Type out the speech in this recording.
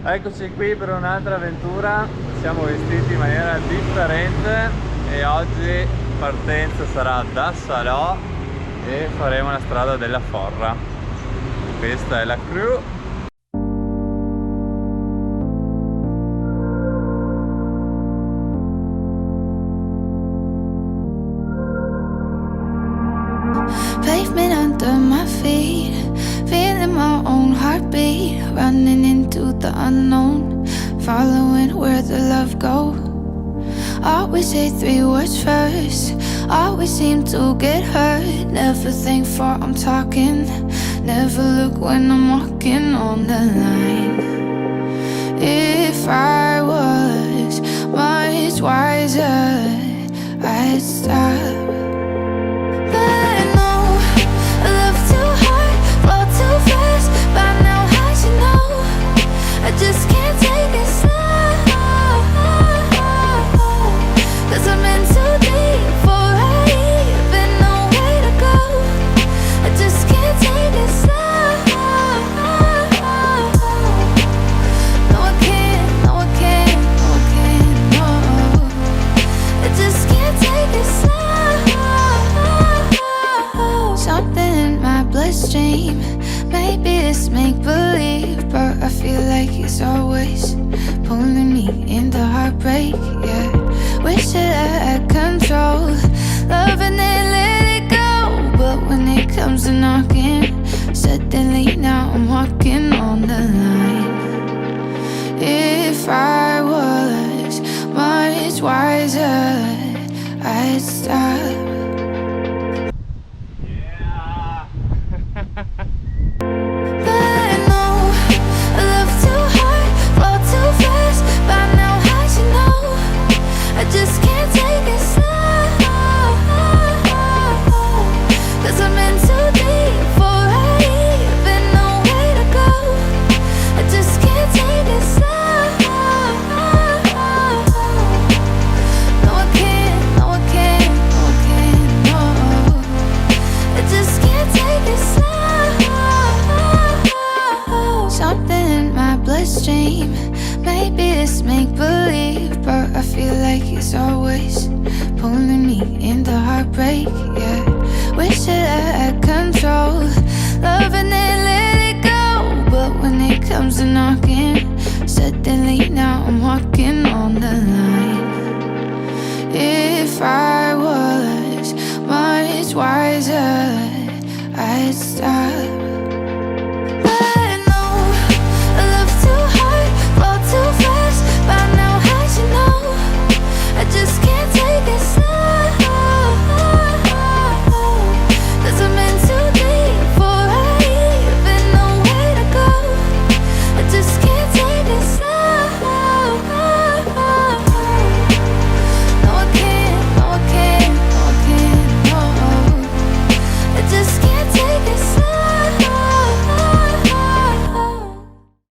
Eccoci qui per un'altra avventura, siamo vestiti in maniera differente e oggi partenza sarà da Salò e faremo la strada della Forra. Questa è la crew. Pavement under my feet, feeling my own heartbeat, running into the unknown, following where the love goes. Always say 3 words first, always seem to get hurt. Never think before I'm talking, never look when I'm walking on the line. If I was much wiser, I'd stop. I just can't take it slow, 'cause I'm in too deep before I even know where to go. I just can't take it slow. No I can't, no I can't, no I can't, no. I just can't take it slow. Something in my bloodstream, maybe it's make-believe, but I feel like it's always pulling me into heartbreak, yeah. Wish that I had control, loving it, let it go. But when it comes to knocking, suddenly now I'm walking on the line. If I was much wiser, I'd stop. Just can't take it slow, 'cause I'm in too deep before I even know where to go. I just can't take it slow. No I can't, no I can't, no I can't, no. I just can't take it slow. Something in my bloodstream, maybe it's make-believe, but I feel like it's always pulling me into heartbreak, yeah. Wish that I had control, loving it, let it go. But when it comes to knocking, suddenly now I'm walking